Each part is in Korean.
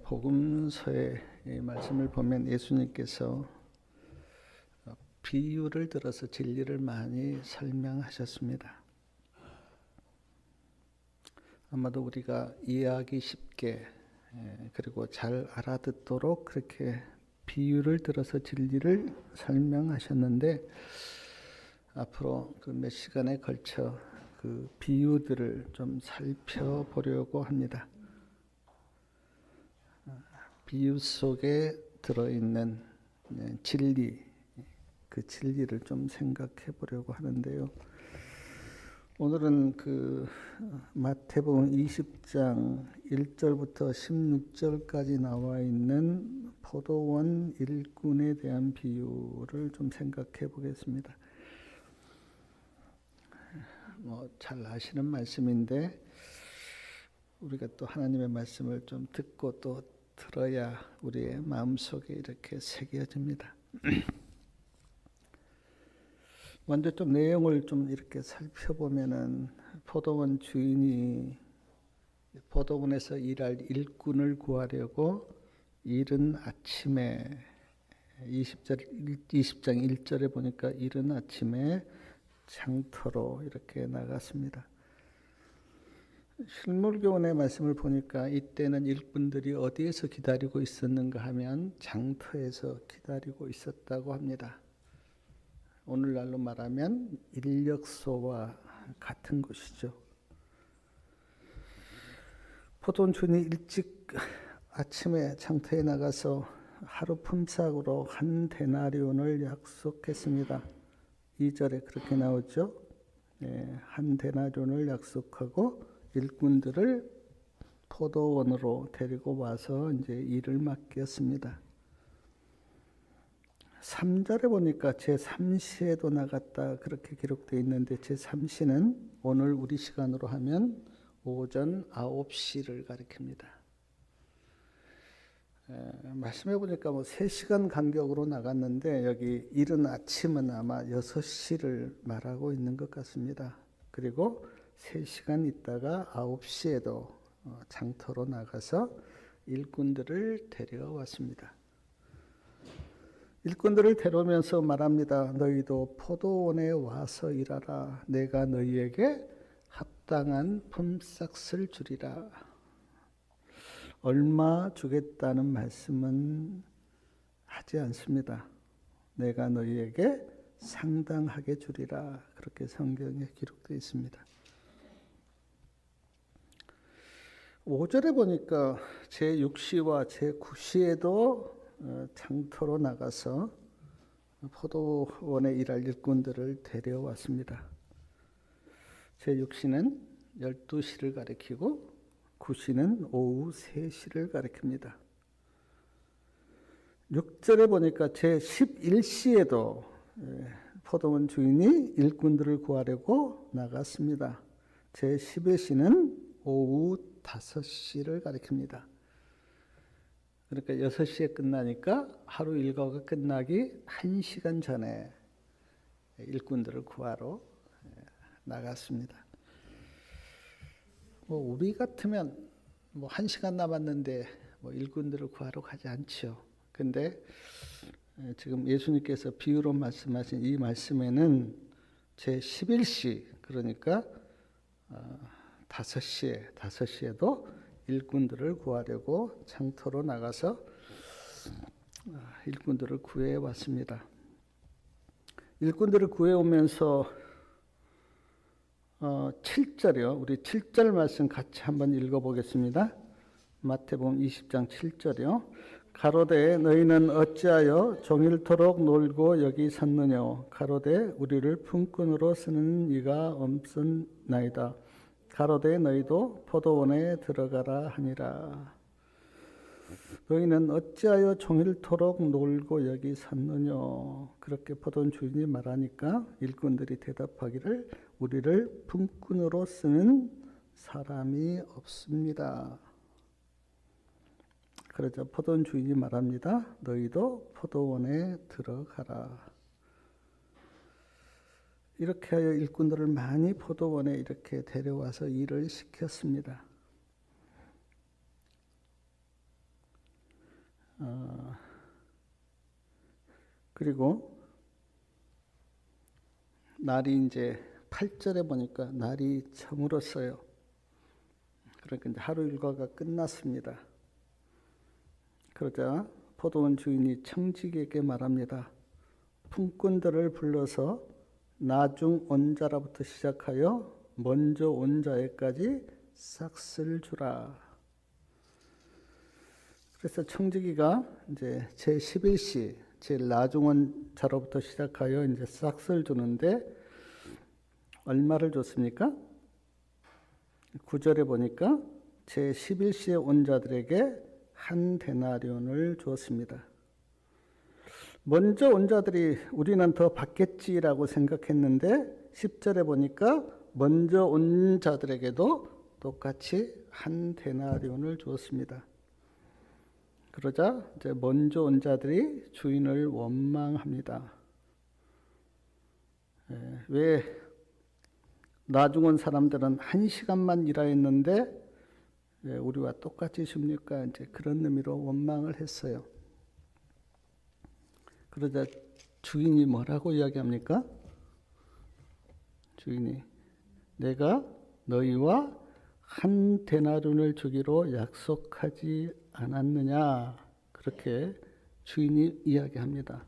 복음서의 말씀을 보면 예수님께서 비유를 들어서 진리를 많이 설명하셨습니다. 아마도 우리가 이해하기 쉽게 그리고 잘 알아듣도록 그렇게 비유를 들어서 진리를 설명하셨는데, 앞으로 그 몇 시간에 걸쳐 그 비유들을 좀 살펴보려고 합니다. 비유 속에 들어있는 진리, 그 진리를 좀 생각해 보려고 하는데요. 오늘은 그 마태복음 20장 1절부터 16절까지 나와 있는 포도원 일꾼에 대한 비유를 좀 생각해 보겠습니다. 잘 아시는 말씀인데 우리가 또 하나님의 말씀을 좀 듣고 또 들어야 우리의 마음속에 이렇게 새겨집니다. 먼저 좀 내용을 좀 이렇게 살펴보면은, 포도원 주인이 포도원에서 일할 일꾼을 구하려고 이른 아침에, 20장 1절에 보니까 이른 아침에 장터로 이렇게 나갔습니다. 실물교훈의 말씀을 보니까 이때는 일꾼들이 어디에서 기다리고 있었는가 하면 장터에서 기다리고 있었다고 합니다. 오늘날로 말하면 인력소와 같은 곳이죠. 포도원 주인이 일찍 아침에 장터에 나가서 하루 품삯으로 한 데나리온을 약속했습니다. 2절에 그렇게 나오죠. 한 데나리온을 약속하고 일꾼들을 포도원으로 데리고 와서 이제 일을 맡겼습니다. 3절에 보니까 제3시에도 나갔다 그렇게 기록되어 있는데, 제3시는 오늘 우리 시간으로 하면 오전 9시를 가리킵니다. 말씀해 보니까 3시간 간격으로 나갔는데, 여기 이른 아침은 아마 6시를 말하고 있는 것 같습니다. 그리고 3시간 있다가 9시에도 장터로 나가서 일꾼들을 데려왔습니다. 일꾼들을 데려오면서 말합니다. 너희도 포도원에 와서 일하라. 내가 너희에게 합당한 품삯을 주리라. 얼마 주겠다는 말씀은 하지 않습니다. 내가 너희에게 상당하게 주리라. 그렇게 성경에 기록되어 있습니다. 5절에 보니까 제6시와 제9시에도 장터로 나가서 포도원에 일할 일꾼들을 데려왔습니다. 제6시는 12시를 가리키고 9시는 오후 3시를 가리킵니다. 6절에 보니까 제11시에도 포도원 주인이 일꾼들을 구하려고 나갔습니다. 제11시는 오후 5시를 가리킵니다. 그러니까 6시에 끝나니까 하루 일과가 끝나기 1시간 전에 일꾼들을 구하러 나갔습니다. 우리 같으면 1시간 남았는데 일꾼들을 구하러 가지 않죠. 근데 지금 예수님께서 비유로 말씀하신 이 말씀에는 제11시, 그러니까 5시에도 일꾼들을 구하려고 장터로 나가서 일꾼들을 구해 왔습니다. 일꾼들을 구해 오면서 7절이요. 우리 7절 말씀 같이 한번 읽어보겠습니다. 마태복음 20장 7절이요. 가로되 너희는 어찌하여 종일토록 놀고 여기 섰느냐. 가로되 우리를 품꾼으로 쓰는 이가 없었나이다. 가로되 너희도 포도원에 들어가라 하니라. 너희는 어찌하여 종일토록 놀고 여기 섰느냐. 그렇게 포도원 주인이 말하니까 일꾼들이 대답하기를 우리를 품꾼으로 쓰는 사람이 없습니다. 그러자 포도원 주인이 말합니다. 너희도 포도원에 들어가라. 이렇게 하여 일꾼들을 많이 포도원에 이렇게 데려와서 일을 시켰습니다. 그리고 날이 이제 8절에 보니까 날이 저물었어요. 그러니까 이제 하루 일과가 끝났습니다. 그러자 포도원 주인이 청지기에게 말합니다. 품꾼들을 불러서 나중 온 자라부터 시작하여 먼저 온 자에까지 싹쓸 주라. 그래서 청지기가 이제 제11시, 제일 나중 온 자로부터 시작하여 이제 싹쓸 주는데 얼마를 줬습니까? 9절에 보니까 제11시에 온 자들에게 한 데나리온을 주었습니다. 먼저 온 자들이 우리는 더 받겠지라고 생각했는데 10절에 보니까 먼저 온 자들에게도 똑같이 한 데나리온을 주었습니다. 그러자 이제 먼저 온 자들이 주인을 원망합니다. 왜 나중 온 사람들은 1시간만 일하였는데 우리와 똑같이 쉽니까? 이제 그런 의미로 원망을 했어요. 그러자 주인이 뭐라고 이야기합니까? 주인이 내가 너희와 한 데나리온을 주기로 약속하지 않았느냐? 그렇게 주인이 이야기합니다.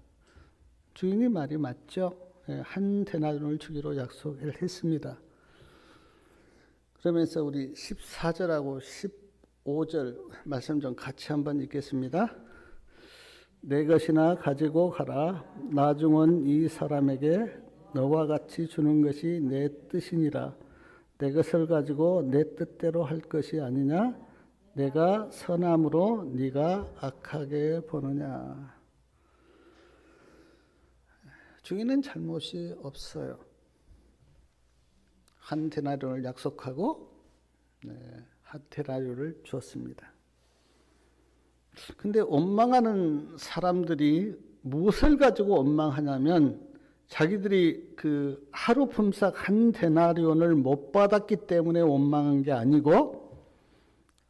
주인이 말이 맞죠? 한 데나리온을 주기로 약속을 했습니다. 그러면서 우리 14절하고 15절 말씀 좀 같이 한번 읽겠습니다. 내 것이나 가지고 가라. 나중 온 이 사람에게 너와 같이 주는 것이 내 뜻이니라. 내 것을 가지고 내 뜻대로 할 것이 아니냐? 내가 선함으로 네가 악하게 보느냐? 주인은 잘못이 없어요. 한 데나리온을 약속하고 한 데나리온을 줬습니다. 근데 원망하는 사람들이 무엇을 가지고 원망하냐면 자기들이 그 하루 품삯 한 데나리온을 못 받았기 때문에 원망한 게 아니고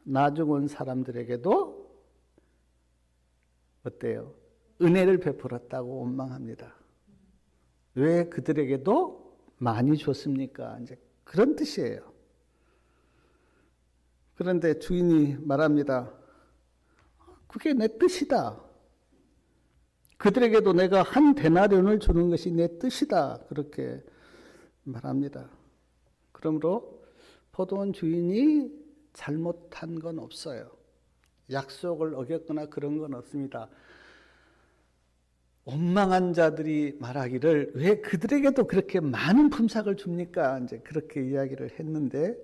나중 온 사람들에게도 어때요? 은혜를 베풀었다고 원망합니다. 왜 그들에게도 많이 줬습니까? 이제 그런 뜻이에요. 그런데 주인이 말합니다. 그게 내 뜻이다. 그들에게도 내가 한 데나리온을 주는 것이 내 뜻이다. 그렇게 말합니다. 그러므로 포도원 주인이 잘못한 건 없어요. 약속을 어겼거나 그런 건 없습니다. 원망한 자들이 말하기를 왜 그들에게도 그렇게 많은 품삯을 줍니까? 이제 그렇게 이야기를 했는데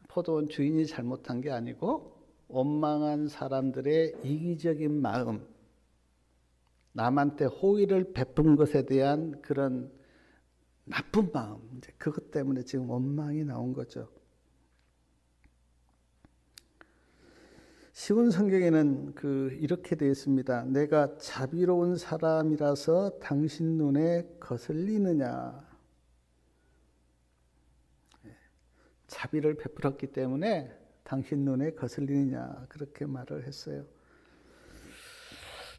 포도원 주인이 잘못한 게 아니고 원망한 사람들의 이기적인 마음, 남한테 호의를 베푼 것에 대한 그런 나쁜 마음, 이제 그것 때문에 지금 원망이 나온 거죠. 시온 성경에는 이렇게 되어 있습니다. 내가 자비로운 사람이라서 당신 눈에 거슬리느냐. 자비를 베풀었기 때문에 당신 눈에 거슬리느냐. 그렇게 말을 했어요.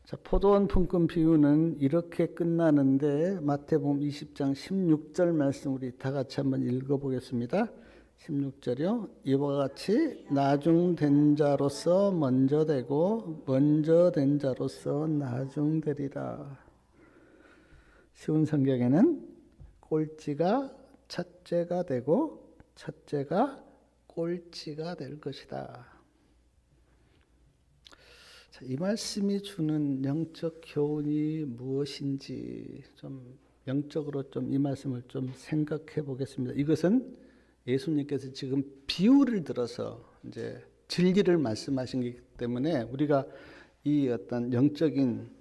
자, 포도원 품꾼 비유는 이렇게 끝나는데 마태복음 20장 16절 말씀 우리 다 같이 한번 읽어보겠습니다. 16절이요. 이와 같이 나중된 자로서 먼저 되고 먼저 된 자로서 나중되리라. 쉬운 성경에는 꼴찌가 첫째가 되고 첫째가 꼴찌가 될 것이다. 자, 이 말씀이 주는 영적 교훈이 무엇인지 좀 영적으로 좀 이 말씀을 좀 생각해 보겠습니다. 이것은 예수님께서 지금 비유를 들어서 이제 진리를 말씀하신 것이기 때문에 우리가 이 어떤 영적인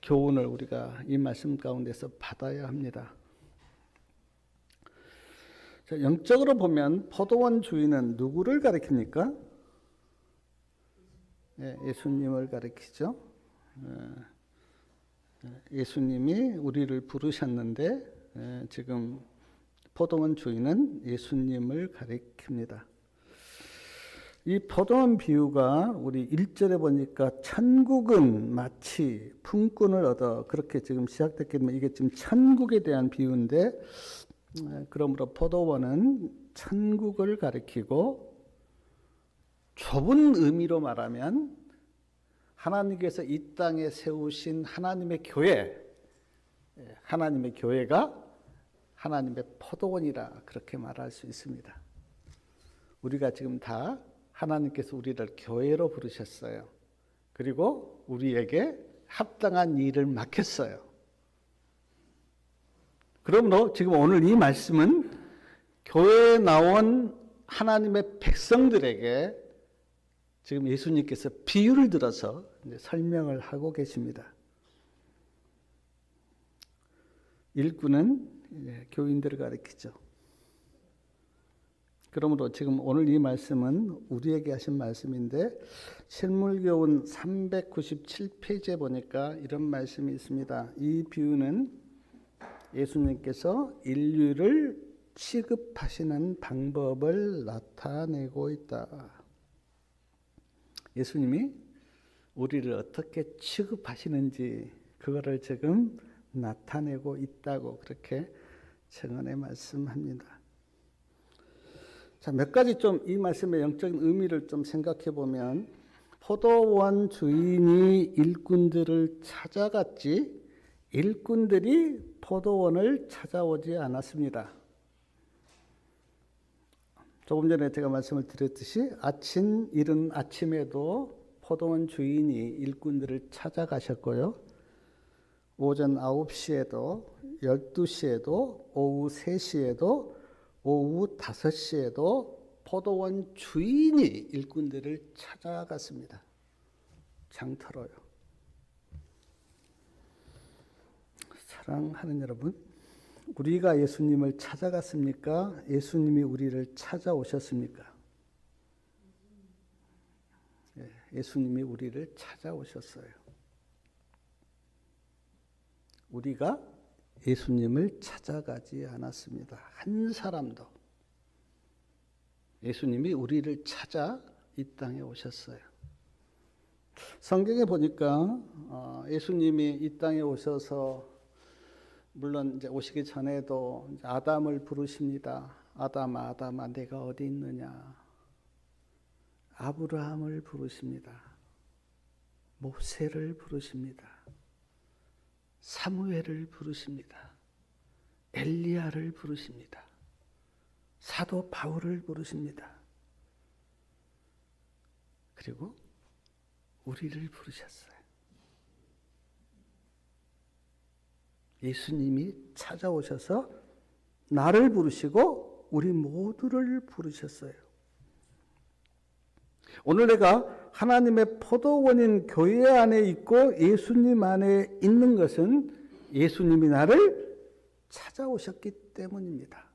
교훈을 우리가 이 말씀 가운데서 받아야 합니다. 자, 영적으로 보면 포도원 주인은 누구를 가리킵니까? 예수님을 가리키죠. 예수님이 우리를 부르셨는데 지금 포도원 주인은 예수님을 가리킵니다. 이 포도원 비유가 우리 1절에 보니까 천국은 마치 품꾼을 얻어 그렇게 지금 시작됐기 때문에 이게 지금 천국에 대한 비유인데 그러므로 포도원은 천국을 가리키고 좁은 의미로 말하면 하나님께서 이 땅에 세우신 하나님의 교회, 하나님의 교회가 하나님의 포도원이라 그렇게 말할 수 있습니다. 우리가 지금 다 하나님께서 우리를 교회로 부르셨어요. 그리고 우리에게 합당한 일을 맡겼어요. 그러므로 지금 오늘 이 말씀은 교회에 나온 하나님의 백성들에게 지금 예수님께서 비유를 들어서 이제 설명을 하고 계십니다. 일꾼은 교인들을 가리키죠. 그러므로 지금 오늘 이 말씀은 우리에게 하신 말씀인데 실물교훈 397페이지에 보니까 이런 말씀이 있습니다. 이 비유는 예수님께서 인류를 취급하시는 방법을 나타내고 있다. 예수님이 우리를 어떻게 취급하시는지 그거를 지금 나타내고 있다고 그렇게 증언에 말씀합니다. 자, 몇 가지 좀 이 말씀의 영적인 의미를 좀 생각해 보면 포도원 주인이 일꾼들을 찾아갔지 일꾼들이 포도원을 찾아오지 않았습니다. 조금 전에 제가 말씀을 드렸듯이 이른 아침에도 포도원 주인이 일꾼들을 찾아가셨고요. 오전 9시에도 12시에도 오후 3시에도 오후 5시에도 포도원 주인이 일꾼들을 찾아갔습니다. 장터로요. 사랑하는 여러분, 우리가 예수님을 찾아갔습니까? 예수님이 우리를 찾아오셨습니까? 예수님이 우리를 찾아오셨어요. 우리가 예수님을 찾아가지 않았습니다. 한 사람도. 예수님이 우리를 찾아 이 땅에 오셨어요. 성경에 보니까 예수님이 이 땅에 오셔서 물론 이제 오시기 전에도 이제 아담을 부르십니다. 아담아, 아담아, 내가 어디 있느냐? 아브라함을 부르십니다. 모세를 부르십니다. 사무엘을 부르십니다. 엘리야를 부르십니다. 사도 바울을 부르십니다. 그리고 우리를 부르셨어요. 예수님이 찾아오셔서 나를 부르시고 우리 모두를 부르셨어요. 오늘 내가 하나님의 포도원인 교회 안에 있고 예수님 안에 있는 것은 예수님이 나를 찾아오셨기 때문입니다.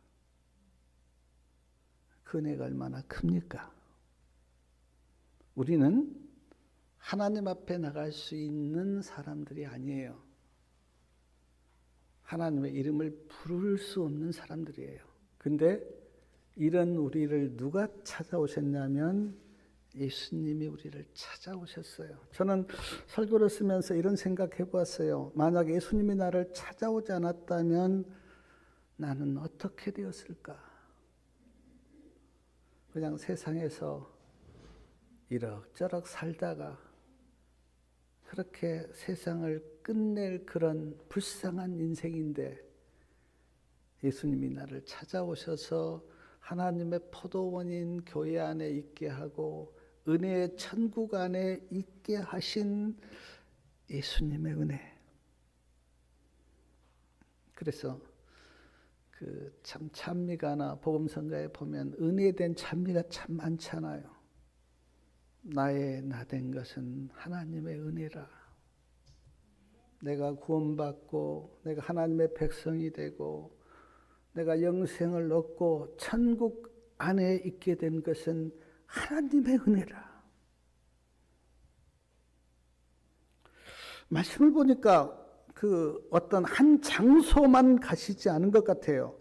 그 은혜가 얼마나 큽니까? 우리는 하나님 앞에 나갈 수 있는 사람들이 아니에요. 하나님의 이름을 부를 수 없는 사람들이에요. 근데 이런 우리를 누가 찾아오셨냐면 예수님이 우리를 찾아오셨어요. 저는 설교를 쓰면서 이런 생각해 보았어요. 만약 예수님이 나를 찾아오지 않았다면 나는 어떻게 되었을까? 그냥 세상에서 이럭저럭 살다가 그렇게 세상을 끝낼 그런 불쌍한 인생인데 예수님이 나를 찾아오셔서 하나님의 포도원인 교회 안에 있게 하고 은혜의 천국 안에 있게 하신 예수님의 은혜. 그래서 그 참 찬미가나 복음성가에 보면 은혜된 찬미가 참 많잖아요. 나의 나된 것은 하나님의 은혜라. 내가 구원받고 내가 하나님의 백성이 되고 내가 영생을 얻고 천국 안에 있게 된 것은 하나님의 은혜라. 말씀을 보니까 그 어떤 한 장소만 가시지 않은 것 같아요.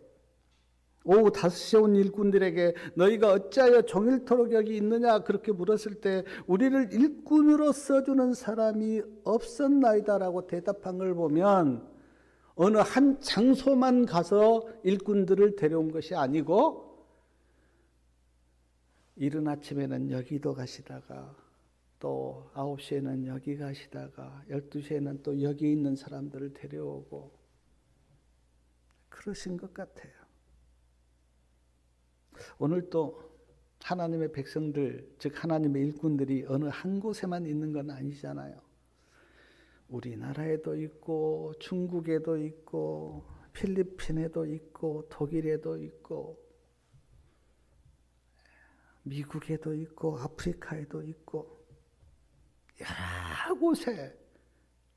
오후 5시에 온 일꾼들에게 너희가 어찌하여 종일토록 여기 있느냐 그렇게 물었을 때 우리를 일꾼으로 써주는 사람이 없었나이다라고 대답한 걸 보면 어느 한 장소만 가서 일꾼들을 데려온 것이 아니고 이른 아침에는 여기도 가시다가 또 9시에는 여기 가시다가 12시에는 또 여기 있는 사람들을 데려오고 그러신 것 같아요. 오늘 또 하나님의 백성들, 즉 하나님의 일꾼들이 어느 한 곳에만 있는 건 아니잖아요. 우리나라에도 있고 중국에도 있고 필리핀에도 있고 독일에도 있고 미국에도 있고 아프리카에도 있고 여러 곳에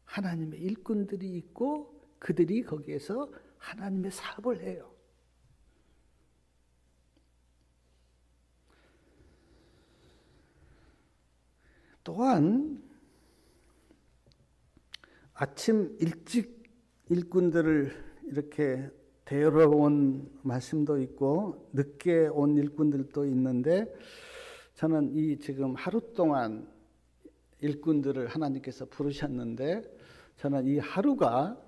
하나님의 일꾼들이 있고 그들이 거기에서 하나님의 사업을 해요. 또한 아침 일찍 일꾼들을 이렇게 데리러 온 말씀도 있고 늦게 온 일꾼들도 있는데 저는 이 지금 하루 동안 일꾼들을 하나님께서 부르셨는데 저는 이 하루가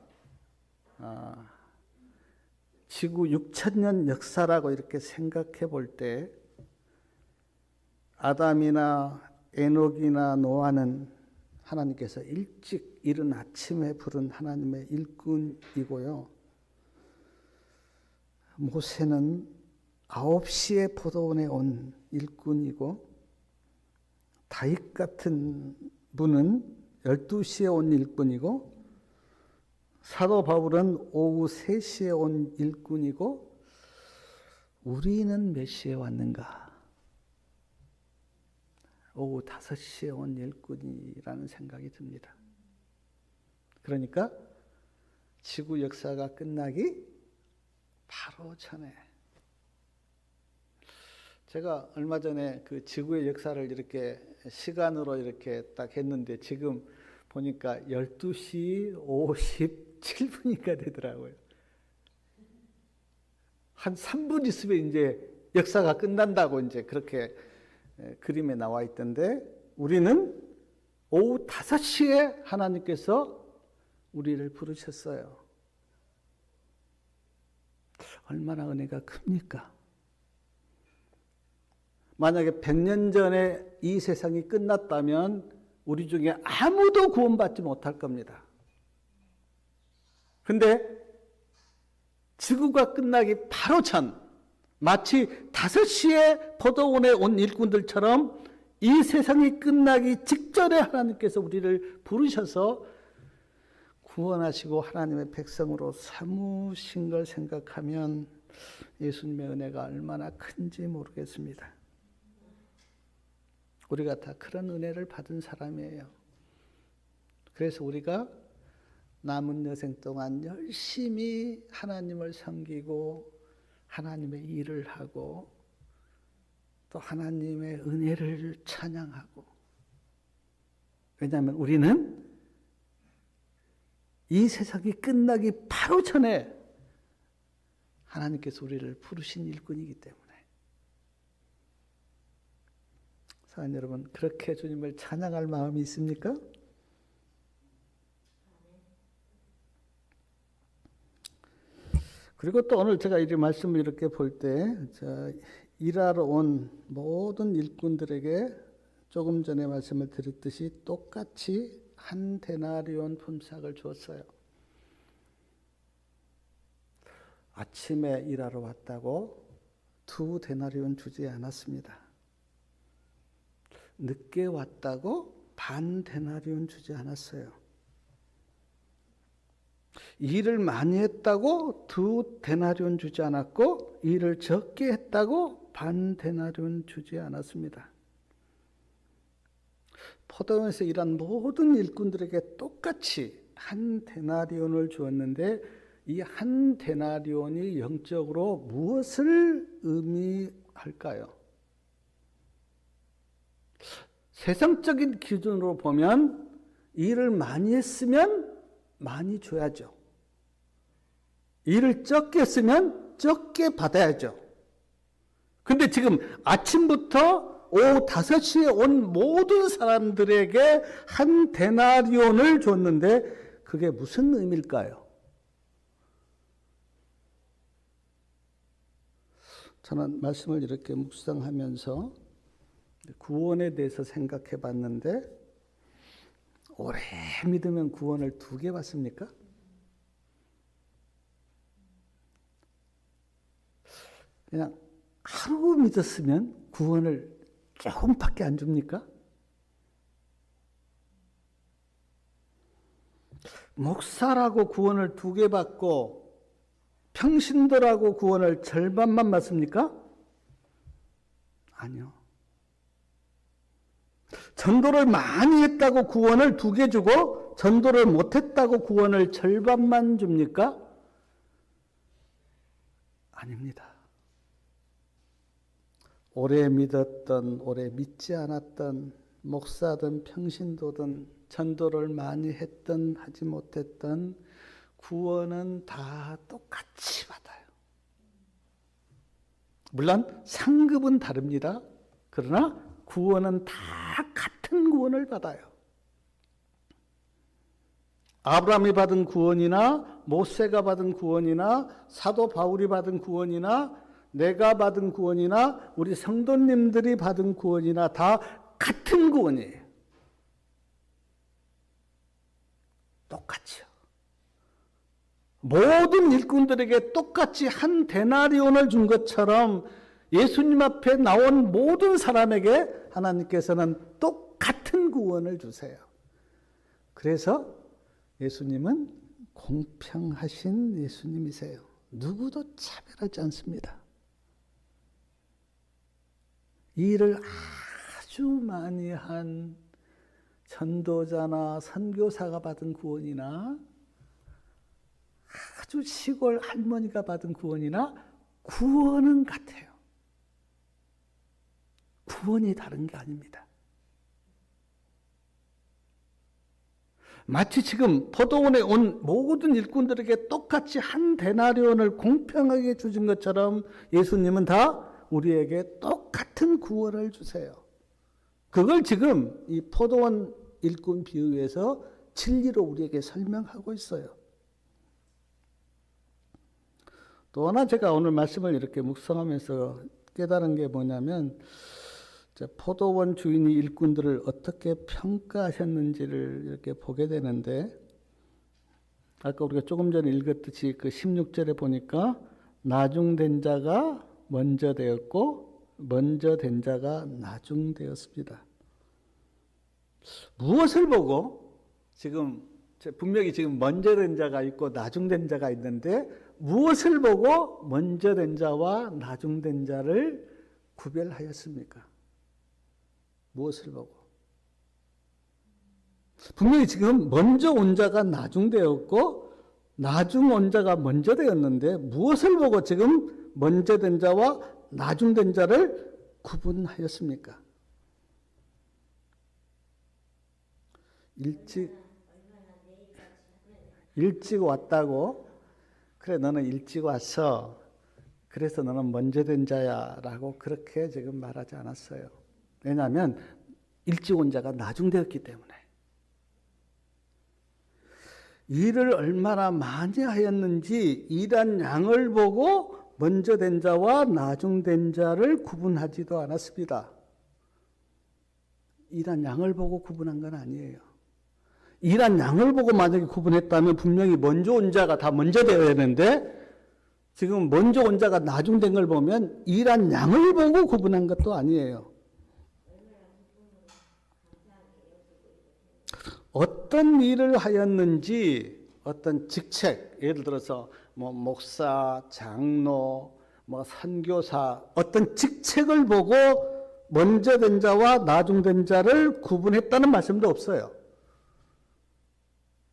지구 6,000년 역사라고 이렇게 생각해 볼 때 아담이나 에녹이나 노아는 하나님께서 일찍 이른 아침에 부른 하나님의 일꾼이고요. 모세는 9시에 포도원에 온 일꾼이고 다윗 같은 분은 12시에 온 일꾼이고 사도 바울은 오후 3시에 온 일꾼이고 우리는 몇 시에 왔는가? 오후 5시에 온 일꾼이라는 생각이 듭니다. 그러니까 지구 역사가 끝나기 바로 전에 제가 얼마 전에 그 지구의 역사를 이렇게 시간으로 이렇게 딱 했는데 지금 보니까 12시 57분이가 되더라고요. 한 3분 있으면 이제 역사가 끝난다고 이제 그렇게 그림에 나와 있던데 우리는 오후 5시에 하나님께서 우리를 부르셨어요. 얼마나 은혜가 큽니까? 만약에 100년 전에 이 세상이 끝났다면 우리 중에 아무도 구원받지 못할 겁니다. 근데 지구가 끝나기 바로 전 마치 5시에 포도원에 온 일꾼들처럼 이 세상이 끝나기 직전에 하나님께서 우리를 부르셔서 구원하시고 하나님의 백성으로 삼으신 걸 생각하면 예수님의 은혜가 얼마나 큰지 모르겠습니다. 우리가 다 그런 은혜를 받은 사람이에요. 그래서 우리가 남은 여생 동안 열심히 하나님을 섬기고 하나님의 일을 하고 또 하나님의 은혜를 찬양하고 왜냐하면 우리는 이 세상이 끝나기 바로 전에 하나님께서 우리를 부르신 일꾼이기 때문에 사랑하는 여러분 그렇게 주님을 찬양할 마음이 있습니까? 그리고 또 오늘 제가 이 말씀을 이렇게 볼 때 일하러 온 모든 일꾼들에게 조금 전에 말씀을 드렸듯이 똑같이 한 데나리온 품삯을 주었어요. 아침에 일하러 왔다고 2 데나리온 주지 않았습니다. 늦게 왔다고 반 데나리온 주지 않았어요. 일을 많이 했다고 2 데나리온 주지 않았고 일을 적게 했다고 반 데나리온 주지 않았습니다. 포도원에서 일한 모든 일꾼들에게 똑같이 한 데나리온을 주었는데 이 한 데나리온이 영적으로 무엇을 의미할까요? 세상적인 기준으로 보면 일을 많이 했으면 많이 줘야죠. 일을 적게 했으면 적게 받아야죠. 근데 지금 아침부터 오후 5시에 온 모든 사람들에게 한 데나리온을 줬는데 그게 무슨 의미일까요? 저는 말씀을 이렇게 묵상하면서 구원에 대해서 생각해 봤는데, 오래 믿으면 구원을 2개 받습니까? 그냥 하루 믿었으면 구원을 조금밖에 안 줍니까? 목사라고 구원을 2개 받고 평신도라고 구원을 절반만 받습니까? 아니요. 전도를 많이 했다고 구원을 2개 주고 전도를 못했다고 구원을 절반만 줍니까? 아닙니다. 오래 믿었던, 오래 믿지 않았던, 목사든 평신도든 전도를 많이 했던 하지 못했던 구원은 다 똑같이 받아요. 물론 상급은 다릅니다. 그러나 구원은 다 같은 구원을 받아요. 아브라함이 받은 구원이나 모세가 받은 구원이나 사도 바울이 받은 구원이나 내가 받은 구원이나 우리 성도님들이 받은 구원이나 다 같은 구원이에요. 똑같이요. 모든 일꾼들에게 똑같이 한 데나리온을 준 것처럼 예수님 앞에 나온 모든 사람에게 하나님께서는 똑같은 구원을 주세요. 그래서 예수님은 공평하신 예수님이세요. 누구도 차별하지 않습니다. 일을 아주 많이 한 전도자나 선교사가 받은 구원이나 아주 시골 할머니가 받은 구원이나 구원은 같아요. 구원이 다른 게 아닙니다. 마치 지금 포도원에 온 모든 일꾼들에게 똑같이 한 데나리온을 공평하게 주신 것처럼 예수님은 다 우리에게 똑같은 구원을 주세요. 그걸 지금 이 포도원 일꾼 비유에서 진리로 우리에게 설명하고 있어요. 또 하나 제가 오늘 말씀을 이렇게 묵상하면서 깨달은 게 뭐냐면, 포도원 주인이 일꾼들을 어떻게 평가하셨는지를 이렇게 보게 되는데, 아까 우리가 조금 전에 읽었듯이 그 16절에 보니까 나중된 자가 먼저 되었고 먼저 된 자가 나중되었습니다. 무엇을 보고 지금 분명히 지금 먼저 된 자가 있고 나중된 자가 있는데 무엇을 보고 먼저 된 자와 나중된 자를 구별하였습니까? 무엇을 보고? 분명히 지금 먼저 온 자가 나중되었고 나중 온 자가 먼저 되었는데 무엇을 보고 지금 먼저 된 자와 나중된 자를 구분하였습니까? 일찍 왔다고, 그래 너는 일찍 왔어, 그래서 너는 먼저 된 자야 라고 그렇게 지금 말하지 않았어요. 왜냐하면 일찍 온 자가 나중되었기 때문에. 일을 얼마나 많이 하였는지 일한 양을 보고 먼저 된 자와 나중된 자를 구분하지도 않았습니다. 일한 양을 보고 구분한 건 아니에요. 일한 양을 보고 만약에 구분했다면 분명히 먼저 온 자가 다 먼저 되어야 되는데 지금 먼저 온 자가 나중된 걸 보면 일한 양을 보고 구분한 것도 아니에요. 어떤 일을 하였는지, 어떤 직책, 예를 들어서 뭐 목사, 장로, 뭐 선교사, 어떤 직책을 보고 먼저 된 자와 나중된 자를 구분했다는 말씀도 없어요.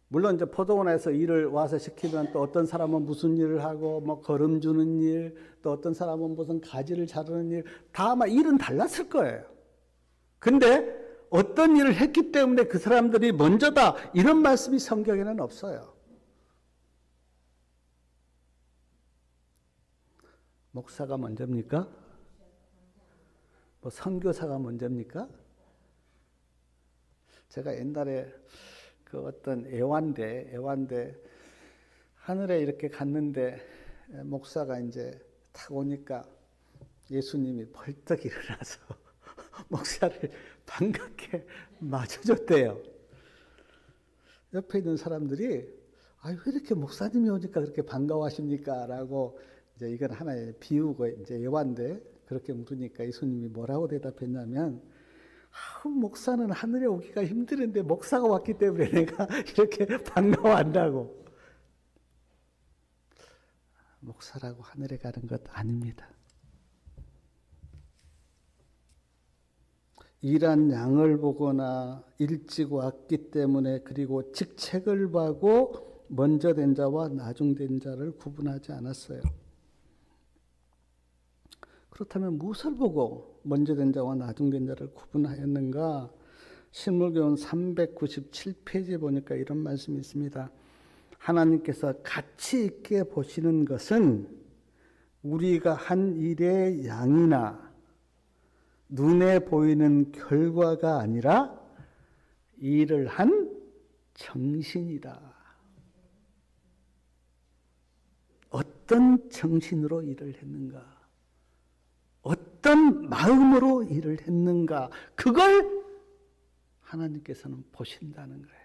물론 이제 포도원에서 일을 와서 시키면 또 어떤 사람은 무슨 일을 하고 뭐 거름 주는 일, 또 어떤 사람은 무슨 가지를 자르는 일, 다 아마 일은 달랐을 거예요. 근데 어떤 일을 했기 때문에 그 사람들이 먼저다 이런 말씀이 성경에는 없어요. 목사가 먼저입니까? 뭐 선교사가 먼저입니까? 제가 옛날에 그 어떤 애완대 하늘에 이렇게 갔는데 목사가 이제 탁 오니까 예수님이 벌떡 일어나서 목사를 반갑게 맞아줬대요. 옆에 있는 사람들이 왜 이렇게 목사님이 오니까 그렇게 반가워하십니까? 라고 이제 이건 하나의 비유고 이제 애완데 그렇게 물으니까 예수님이 뭐라고 대답했냐면 목사는 하늘에 오기가 힘드는데 목사가 왔기 때문에 내가 이렇게 반가워한다고. 목사라고 하늘에 가는 것 아닙니다. 일한 양을 보거나 일찍 왔기 때문에 그리고 직책을 봐고 먼저 된 자와 나중 된 자를 구분하지 않았어요. 그렇다면 무엇을 보고 먼저 된 자와 나중 된 자를 구분하였는가? 신물교훈 397페이지에 보니까 이런 말씀이 있습니다. 하나님께서 가치 있게 보시는 것은 우리가 한 일의 양이나 눈에 보이는 결과가 아니라 일을 한 정신이다. 어떤 정신으로 일을 했는가? 어떤 마음으로 일을 했는가? 그걸 하나님께서는 보신다는 거예요.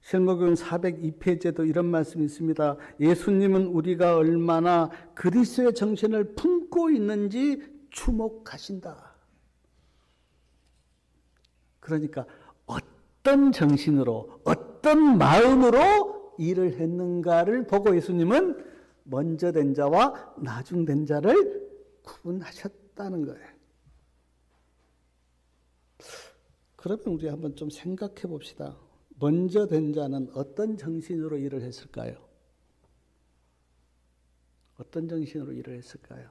실무교훈 402페이지에도 이런 말씀이 있습니다. 예수님은 우리가 얼마나 그리스도의 정신을 품고 있는지 주목하신다. 그러니까 어떤 정신으로 어떤 마음으로 일을 했는가를 보고 예수님은 먼저 된 자와 나중 된 자를 구분하셨다는 거예요. 그러면 우리 한번 좀 생각해 봅시다. 먼저 된 자는 어떤 정신으로 일을 했을까요? 어떤 정신으로 일을 했을까요?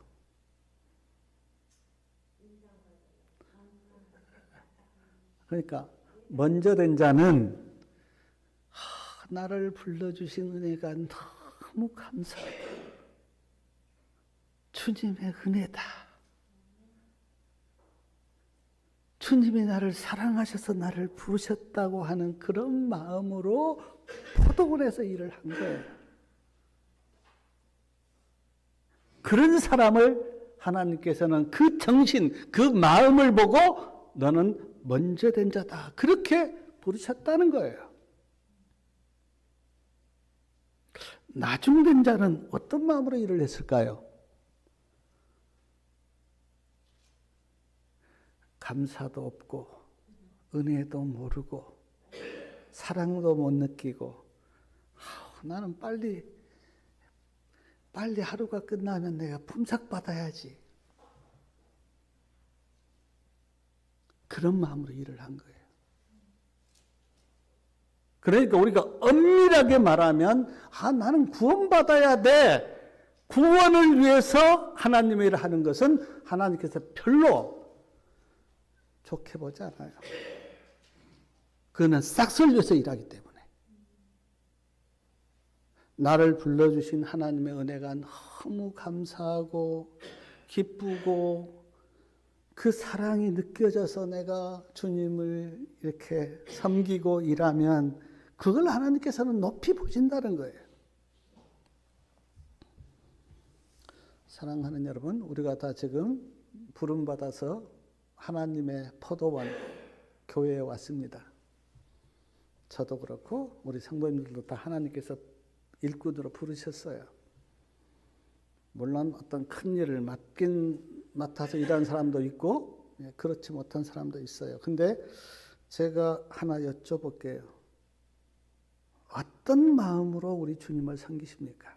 그러니까 먼저 된 자는 나를 불러주신 은혜가 너무 감사하다. 주님의 은혜다. 주님이 나를 사랑하셔서 나를 부르셨다고 하는 그런 마음으로 포도원에서 일을 한 거예요. 그런 사람을 하나님께서는 그 정신, 그 마음을 보고 너는 먼저 된 자다. 그렇게 부르셨다는 거예요. 나중 된 자는 어떤 마음으로 일을 했을까요? 감사도 없고 은혜도 모르고 사랑도 못 느끼고 나는 빨리 하루가 끝나면 내가 품삯 받아야지. 그런 마음으로 일을 한 거예요. 그러니까 우리가 엄밀하게 말하면 나는 구원받아야 돼. 구원을 위해서 하나님의 일을 하는 것은 하나님께서 별로 좋게 보지 않아요. 그는 싹을 위해서 일하기 때문에. 나를 불러주신 하나님의 은혜가 너무 감사하고 기쁘고 그 사랑이 느껴져서 내가 주님을 이렇게 섬기고 일하면 그걸 하나님께서는 높이 보신다는 거예요. 사랑하는 여러분, 우리가 다 지금 부름받아서 하나님의 포도원 교회에 왔습니다. 저도 그렇고 우리 성도님들도 다 하나님께서 일꾼으로 부르셨어요. 물론 어떤 큰 일을 맡아서 일하는 사람도 있고 그렇지 못한 사람도 있어요. 근데 제가 하나 여쭤볼게요. 어떤 마음으로 우리 주님을 섬기십니까?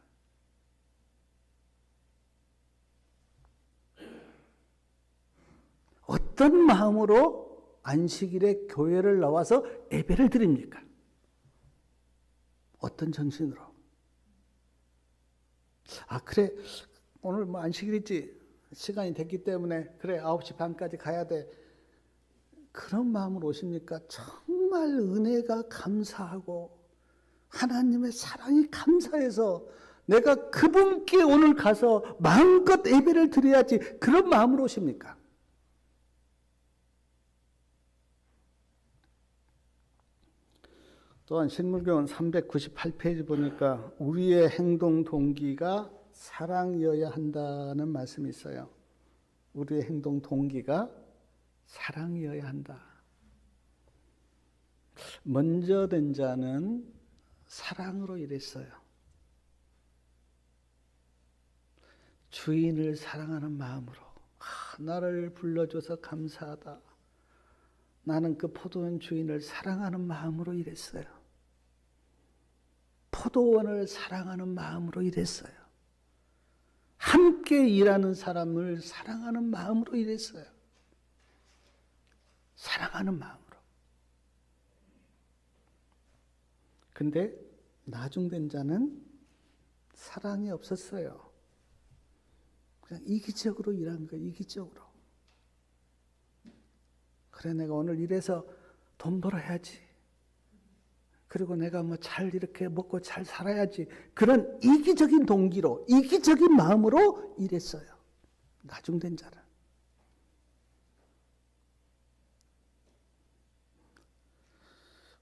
어떤 마음으로 안식일에 교회를 나와서 예배를 드립니까? 어떤 정신으로? 그래 오늘 뭐 안식일이지 시간이 됐기 때문에 그래 9시 반까지 가야 돼. 그런 마음으로 오십니까? 정말 은혜가 감사하고 하나님의 사랑이 감사해서 내가 그분께 오늘 가서 마음껏 예배를 드려야지 그런 마음으로 오십니까? 또한 신물교원 398페이지 보니까 우리의 행동 동기가 사랑이어야 한다는 말씀이 있어요. 우리의 행동 동기가 사랑이어야 한다. 먼저 된 자는 사랑으로 일했어요. 주인을 사랑하는 마음으로 나를 불러줘서 감사하다. 나는 그 포도원 주인을 사랑하는 마음으로 일했어요. 포도원을 사랑하는 마음으로 일했어요. 함께 일하는 사람을 사랑하는 마음으로 일했어요. 사랑하는 마음으로. 근데 나중된 자는 사랑이 없었어요. 그냥 이기적으로 일한 거예요. 이기적으로. 그래 내가 오늘 일해서 돈 벌어야지. 그리고 내가 뭐 잘 이렇게 먹고 잘 살아야지. 그런 이기적인 동기로, 이기적인 마음으로 일했어요. 나중된 자는.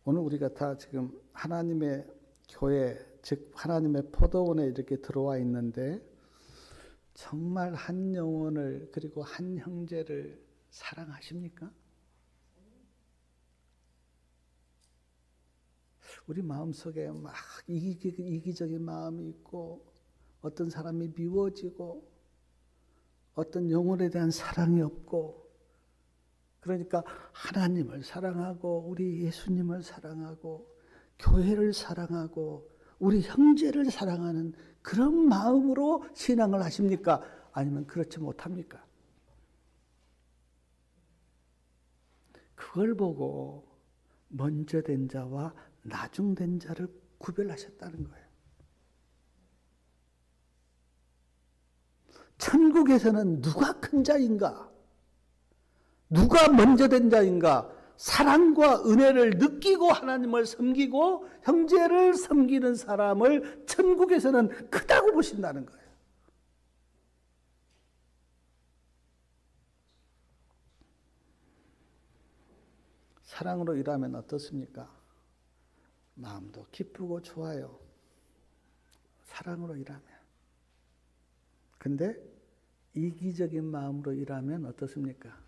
오늘 우리가 다 지금 하나님의 교회, 즉 하나님의 포도원에 이렇게 들어와 있는데 정말 한 영혼을 그리고 한 형제를 사랑하십니까? 우리 마음속에 막 이기적인 마음이 있고 어떤 사람이 미워지고 어떤 영혼에 대한 사랑이 없고 그러니까 하나님을 사랑하고 우리 예수님을 사랑하고 교회를 사랑하고 우리 형제를 사랑하는 그런 마음으로 신앙을 하십니까? 아니면 그렇지 못합니까? 그걸 보고 먼저 된 자와 나중된 자를 구별하셨다는 거예요. 천국에서는 누가 큰 자인가? 누가 먼저 된 자인가? 사랑과 은혜를 느끼고 하나님을 섬기고 형제를 섬기는 사람을 천국에서는 크다고 보신다는 거예요. 사랑으로 일하면 어떻습니까? 마음도 기쁘고 좋아요. 사랑으로 일하면. 근데 이기적인 마음으로 일하면 어떻습니까?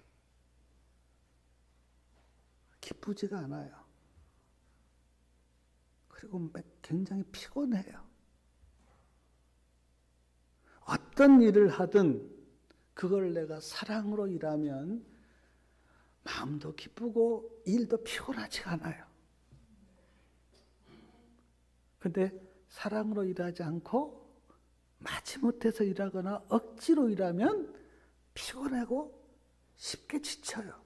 기쁘지가 않아요. 그리고 굉장히 피곤해요. 어떤 일을 하든 그걸 내가 사랑으로 일하면 마음도 기쁘고 일도 피곤하지가 않아요. 근데 사랑으로 일하지 않고 마지못해서 일하거나 억지로 일하면 피곤하고 쉽게 지쳐요.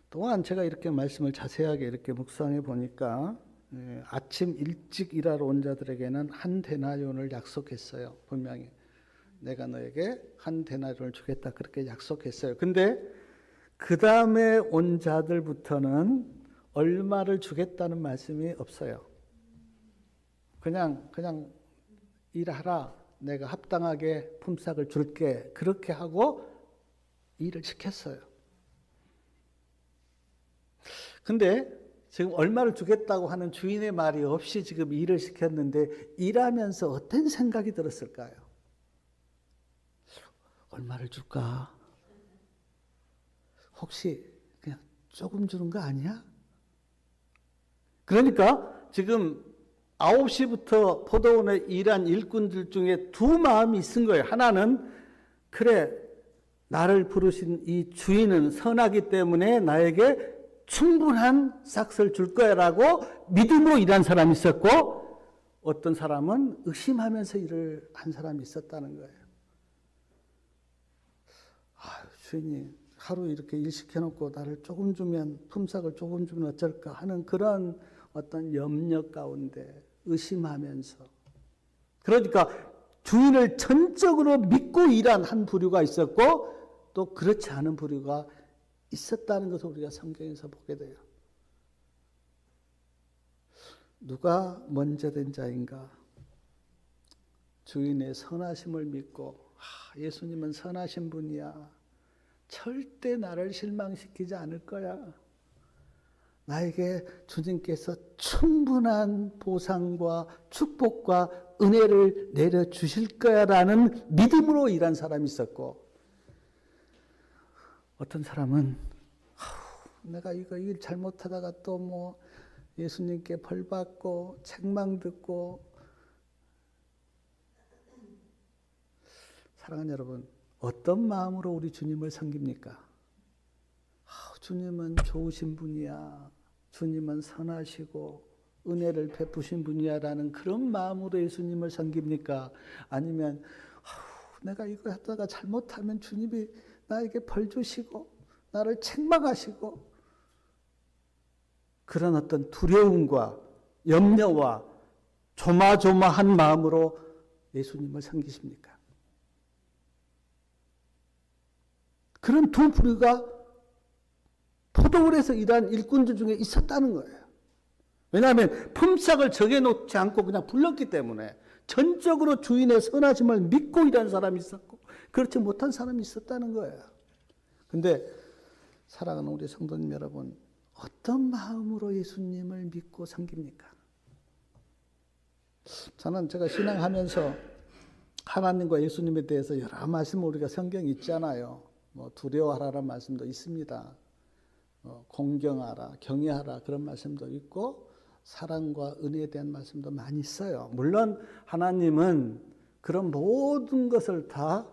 또한 제가 이렇게 말씀을 자세하게 이렇게 묵상해 보니까 아침 일찍 일하러 온 자들에게는 한 데나리온을 약속했어요. 분명히 내가 너에게 한 데나리온을 주겠다 그렇게 약속했어요. 근데 그 다음에 온 자들부터는 얼마를 주겠다는 말씀이 없어요. 그냥 일하라. 내가 합당하게 품삯을 줄게. 그렇게 하고 일을 시켰어요. 근데 지금 얼마를 주겠다고 하는 주인의 말이 없이 지금 일을 시켰는데 일하면서 어떤 생각이 들었을까요? 얼마를 줄까? 혹시 그냥 조금 주는 거 아니야? 그러니까 지금 9시부터 포도원에 일한 일꾼들 중에 두 마음이 있은 거예요. 하나는 그래 나를 부르신 이 주인은 선하기 때문에 나에게 충분한 삭스를 줄 거야라고 믿음으로 일한 사람이 있었고 어떤 사람은 의심하면서 일을 한 사람이 있었다는 거예요. 주인이 하루 이렇게 일 시켜놓고 나를 조금 주면 품삯을 조금 주면 어쩔까 하는 그런 어떤 염려 가운데 의심하면서 그러니까 주인을 전적으로 믿고 일한 한 부류가 있었고 또 그렇지 않은 부류가 있었다는 것을 우리가 성경에서 보게 돼요. 누가 먼저 된 자인가? 주인의 선하심을 믿고 예수님은 선하신 분이야. 절대 나를 실망시키지 않을 거야. 나에게 주님께서 충분한 보상과 축복과 은혜를 내려주실 거야라는 믿음으로 일한 사람이 있었고, 어떤 사람은 내가 이거 일 잘못하다가 또 뭐 예수님께 벌 받고 책망 듣고. 사랑하는 여러분, 어떤 마음으로 우리 주님을 섬깁니까? 주님은 좋으신 분이야. 주님은 선하시고 은혜를 베푸신 분이야 라는 그런 마음으로 예수님을 섬깁니까? 아니면 내가 이거 하다가 잘못하면 주님이 나에게 벌 주시고 나를 책망하시고, 그런 어떤 두려움과 염려와 조마조마한 마음으로 예수님을 섬기십니까? 그런 두 부류가 포도원에서 일한 일꾼들 중에 있었다는 거예요. 왜냐하면 품삯을 정해놓지 않고 그냥 불렀기 때문에 전적으로 주인의 선하심을 믿고 일하는 사람이 있었고, 그렇지 못한 사람이 있었다는 거예요. 근데 사랑하는 우리 성도님 여러분, 어떤 마음으로 예수님을 믿고 섬깁니까? 저는 제가 신앙하면서 하나님과 예수님에 대해서 여러 말씀 우리가 성경에 있잖아요. 뭐 두려워하라는 말씀도 있습니다. 공경하라, 경외하라 그런 말씀도 있고, 사랑과 은혜에 대한 말씀도 많이 있어요. 물론 하나님은 그런 모든 것을 다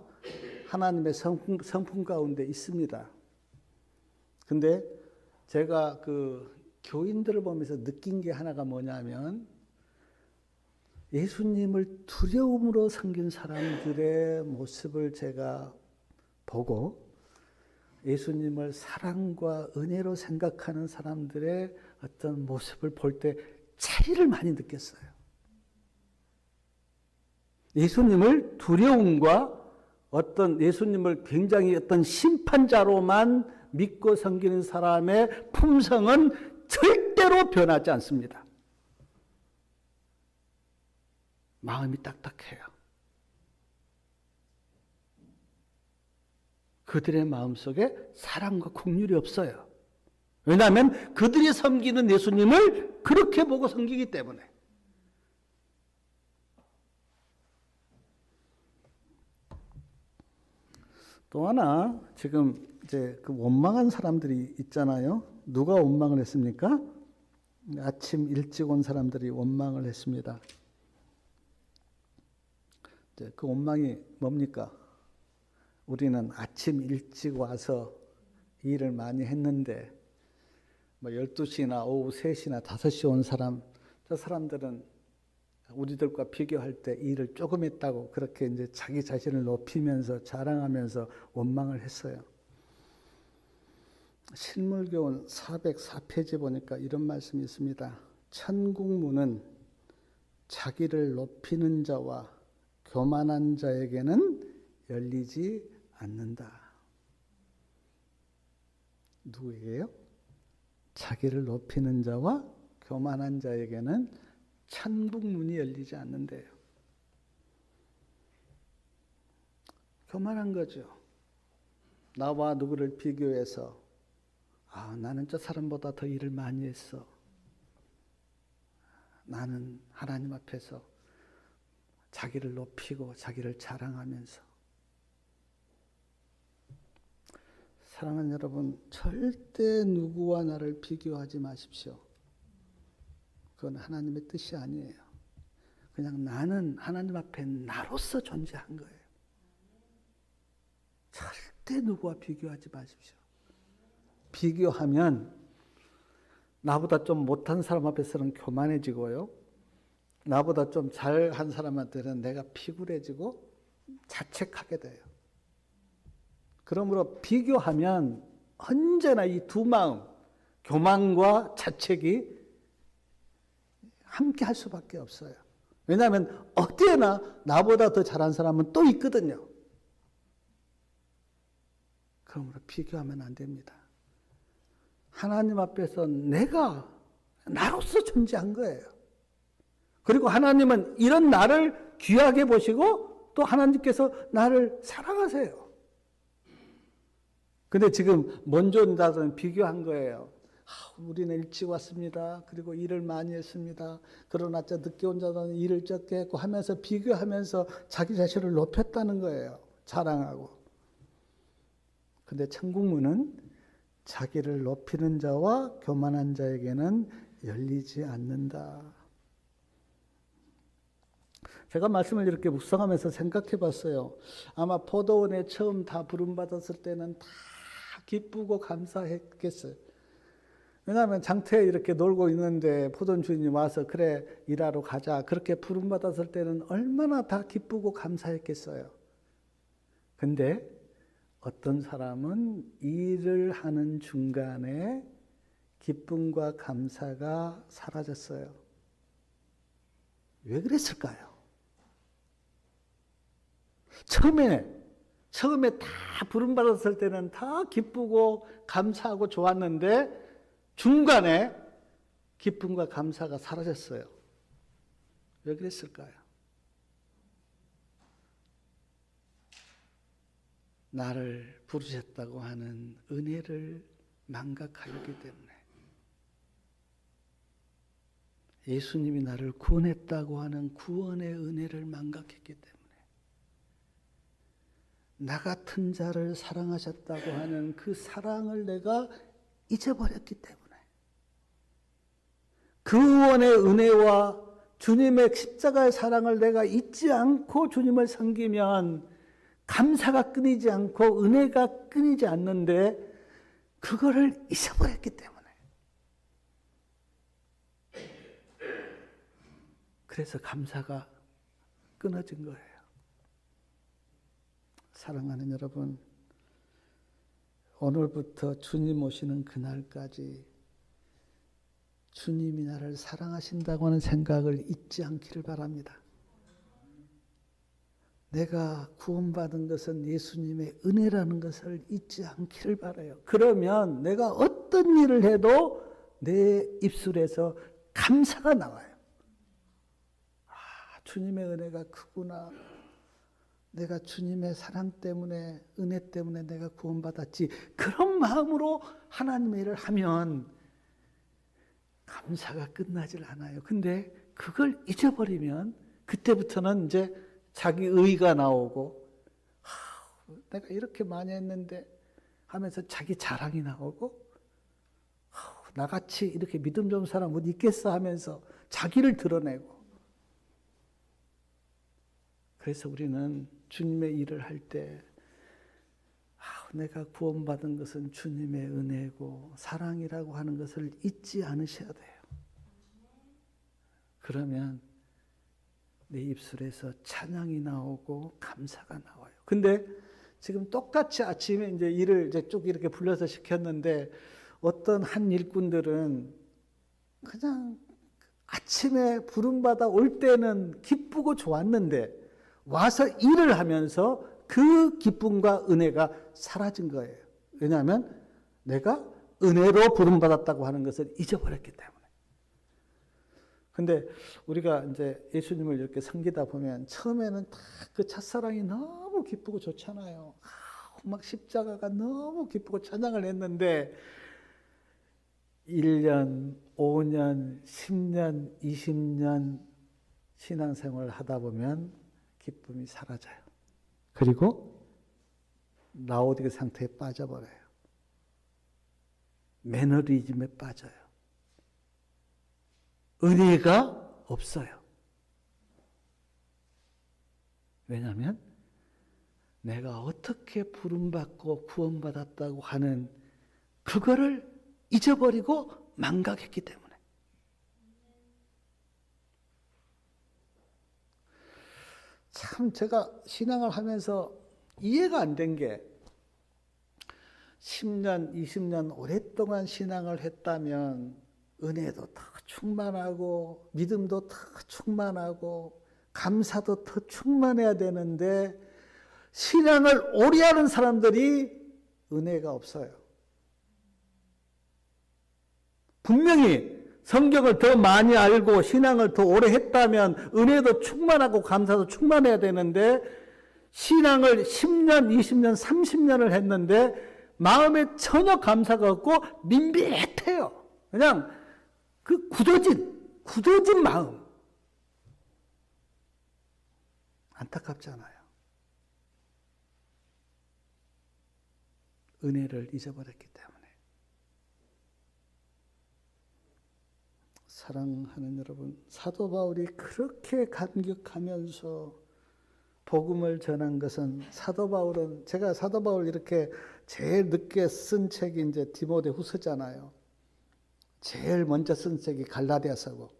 하나님의 성품 가운데 있습니다. 근데 제가 그 교인들을 보면서 느낀 게 하나가 뭐냐면, 예수님을 두려움으로 섬긴 사람들의 모습을 제가 보고 예수님을 사랑과 은혜로 생각하는 사람들의 어떤 모습을 볼 때 차이를 많이 느꼈어요. 예수님을 두려움과 어떤 예수님을 굉장히 어떤 심판자로만 믿고 섬기는 사람의 품성은 절대로 변하지 않습니다. 마음이 딱딱해요. 그들의 마음속에 사랑과 긍휼이 없어요. 왜냐하면 그들이 섬기는 예수님을 그렇게 보고 섬기기 때문에. 또 하나, 지금 이제 그 원망한 사람들이 있잖아요. 누가 원망을 했습니까? 아침 일찍 온 사람들이 원망을 했습니다. 이제 그 원망이 뭡니까? 우리는 아침 일찍 와서 일을 많이 했는데 뭐 12시나 오후 3시나 5시 온 사람, 저 사람들은 우리들과 비교할 때 일을 조금 했다고 그렇게 이제 자기 자신을 높이면서 자랑하면서 원망을 했어요. 신물교훈 404페이지 보니까 이런 말씀이 있습니다. 천국문은 자기를 높이는 자와 교만한 자에게는 열리지 않는다. 누구에게요? 자기를 높이는 자와 교만한 자에게는 천국문이 열리지 않는데요. 교만한 거죠. 나와 누구를 비교해서 나는 저 사람보다 더 일을 많이 했어. 나는 하나님 앞에서 자기를 높이고 자기를 자랑하면서. 사랑하는 여러분, 절대 누구와 나를 비교하지 마십시오. 그건 하나님의 뜻이 아니에요. 그냥 나는 하나님 앞에 나로서 존재한 거예요. 절대 누구와 비교하지 마십시오. 비교하면 나보다 좀 못한 사람 앞에서는 교만해지고요. 나보다 좀 잘한 사람한테는 내가 피굴해지고 자책하게 돼요. 그러므로 비교하면 언제나 이 두 마음, 교만과 자책이 함께 할 수밖에 없어요. 왜냐하면 어디에나 나보다 더 잘한 사람은 또 있거든요. 그러므로 비교하면 안 됩니다. 하나님 앞에서 내가 나로서 존재한 거예요. 그리고 하나님은 이런 나를 귀하게 보시고 또 하나님께서 나를 사랑하세요. 근데 지금 먼저 온다는 비교한 거예요. 우리는 일찍 왔습니다. 그리고 일을 많이 했습니다. 그러나 저 늦게 온 자는 일을 적게 했고 하면서 비교하면서 자기 자신을 높였다는 거예요. 자랑하고. 근데 천국문은 자기를 높이는 자와 교만한 자에게는 열리지 않는다. 제가 말씀을 이렇게 묵상하면서 생각해 봤어요. 아마 포도원에 처음 다 부름받았을 때는 다 기쁘고 감사했겠어요. 왜냐하면 장터에 이렇게 놀고 있는데 포도원 주인이 와서 그래 일하러 가자 그렇게 부름받았을 때는 얼마나 다 기쁘고 감사했겠어요. 근데 어떤 사람은 일을 하는 중간에 기쁨과 감사가 사라졌어요. 왜 그랬을까요? 처음에 다 부름받았을 때는 다 기쁘고 감사하고 좋았는데 중간에 기쁨과 감사가 사라졌어요. 왜 그랬을까요? 나를 부르셨다고 하는 은혜를 망각하였기 때문에, 예수님이 나를 구원했다고 하는 구원의 은혜를 망각했기 때문에, 나 같은 자를 사랑하셨다고 하는 그 사랑을 내가 잊어버렸기 때문에, 그 구원의 은혜와 주님의 십자가의 사랑을 내가 잊지 않고 주님을 섬기면 감사가 끊이지 않고 은혜가 끊이지 않는데 그거를 잊어버렸기 때문에, 그래서 감사가 끊어진 거예요. 사랑하는 여러분, 오늘부터 주님 오시는 그날까지 주님이 나를 사랑하신다고 하는 생각을 잊지 않기를 바랍니다. 내가 구원받은 것은 예수님의 은혜라는 것을 잊지 않기를 바라요. 그러면 내가 어떤 일을 해도 내 입술에서 감사가 나와요. 주님의 은혜가 크구나. 내가 주님의 사랑 때문에, 은혜 때문에 내가 구원받았지. 그런 마음으로 하나님의 일을 하면 감사가 끝나질 않아요. 근데 그걸 잊어버리면 그때부터는 이제 자기 의가 나오고, 내가 이렇게 많이 했는데 하면서 자기 자랑이 나오고, 나같이 이렇게 믿음 좋은 사람 어디 있겠어 하면서 자기를 드러내고. 그래서 우리는 주님의 일을 할 때 내가 구원받은 것은 주님의 은혜고 사랑이라고 하는 것을 잊지 않으셔야 돼요. 그러면 내 입술에서 찬양이 나오고 감사가 나와요. 근데 지금 똑같이 아침에 이제 일을 이제 쭉 이렇게 불러서 시켰는데 어떤 한 일꾼들은 그냥 아침에 부름받아 올 때는 기쁘고 좋았는데 와서 일을 하면서 그 기쁨과 은혜가 사라진 거예요. 왜냐하면 내가 은혜로 부름받았다고 하는 것을 잊어버렸기 때문에. 근데 우리가 이제 예수님을 이렇게 섬기다 보면 처음에는 다 그 첫사랑이 너무 기쁘고 좋잖아요. 막 십자가가 너무 기쁘고 찬양을 했는데 1년, 5년, 10년, 20년 신앙생활을 하다 보면 기쁨이 사라져요. 그리고 라오디게 상태에 빠져버려요. 매너리즘에 빠져요. 은혜가 없어요. 왜냐하면 내가 어떻게 부름받고 구원받았다고 하는 그거를 잊어버리고 망각했기 때문에. 참 제가 신앙을 하면서 이해가 안 된 게 10년, 20년 오랫동안 신앙을 했다면 은혜도 더 충만하고 믿음도 더 충만하고 감사도 더 충만해야 되는데 신앙을 오래 하는 사람들이 은혜가 없어요. 분명히 성경을 더 많이 알고 신앙을 더 오래 했다면 은혜도 충만하고 감사도 충만해야 되는데 신앙을 10년, 20년, 30년을 했는데 마음에 전혀 감사가 없고 밋밋해요. 그냥 그 굳어진 마음. 안타깝잖아요. 은혜를 잊어버렸기 때문에. 사랑하는 여러분, 사도 바울이 그렇게 감격하면서 복음을 전한 것은 제가 사도 바울 이렇게 제일 늦게 쓴 책이 이제 디모데후서잖아요. 제일 먼저 쓴 책이 갈라디아서고,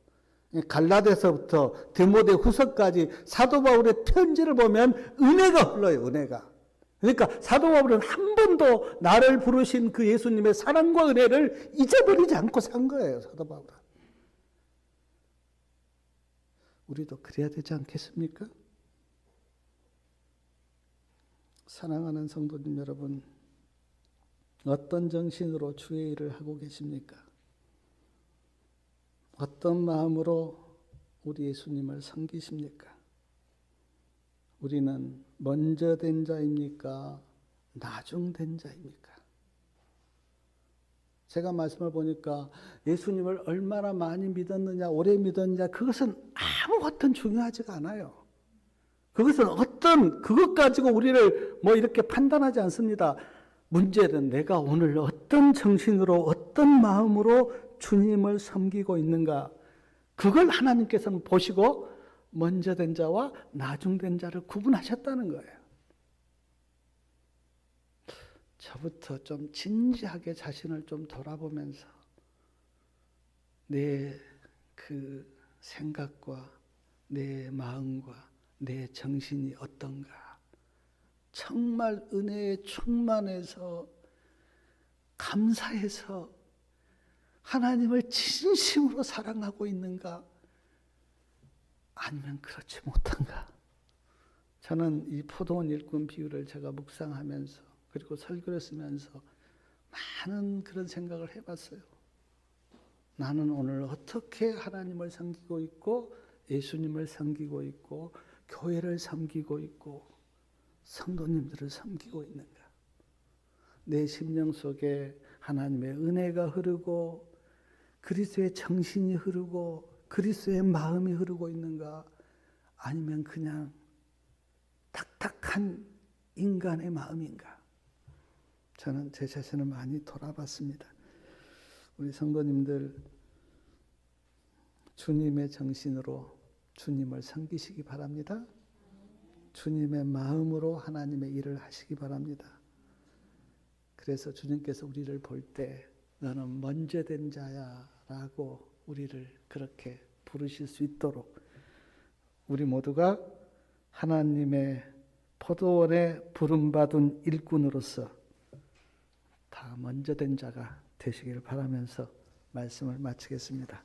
갈라디아서부터 디모데후서까지 사도 바울의 편지를 보면 은혜가 흘러요. 은혜가. 그러니까 사도 바울은 한 번도 나를 부르신 그 예수님의 사랑과 은혜를 잊어버리지 않고 산 거예요. 사도 바울은. 우리도 그래야 되지 않겠습니까? 사랑하는 성도님 여러분, 어떤 정신으로 주의 일을 하고 계십니까? 어떤 마음으로 우리 예수님을 섬기십니까? 우리는 먼저 된 자입니까? 나중된 자입니까? 제가 말씀을 보니까 예수님을 얼마나 많이 믿었느냐, 오래 믿었느냐, 그것은 아무것도 중요하지가 않아요. 그것 가지고 우리를 뭐 이렇게 판단하지 않습니다. 문제는 내가 오늘 어떤 정신으로, 어떤 마음으로 주님을 섬기고 있는가. 그걸 하나님께서는 보시고 먼저 된 자와 나중된 자를 구분하셨다는 거예요. 저부터 좀 진지하게 자신을 좀 돌아보면서 내 그 생각과 내 마음과 내 정신이 어떤가. 정말 은혜에 충만해서 감사해서 하나님을 진심으로 사랑하고 있는가? 아니면 그렇지 못한가? 저는 이 포도원 일꾼 비유를 제가 묵상하면서 그리고 설교를 쓰면서 많은 그런 생각을 해봤어요. 나는 오늘 어떻게 하나님을 섬기고 있고 예수님을 섬기고 있고 교회를 섬기고 있고 성도님들을 섬기고 있는가? 내 심령 속에 하나님의 은혜가 흐르고 그리스도의 정신이 흐르고 그리스도의 마음이 흐르고 있는가? 아니면 그냥 탁탁한 인간의 마음인가? 저는 제 자신을 많이 돌아봤습니다. 우리 성도님들 주님의 정신으로 주님을 섬기시기 바랍니다. 주님의 마음으로 하나님의 일을 하시기 바랍니다. 그래서 주님께서 우리를 볼 때 너는 먼저 된 자야 라고 우리를 그렇게 부르실 수 있도록 우리 모두가 하나님의 포도원에 부름받은 일꾼으로서 다 먼저 된 자가 되시길 바라면서 말씀을 마치겠습니다.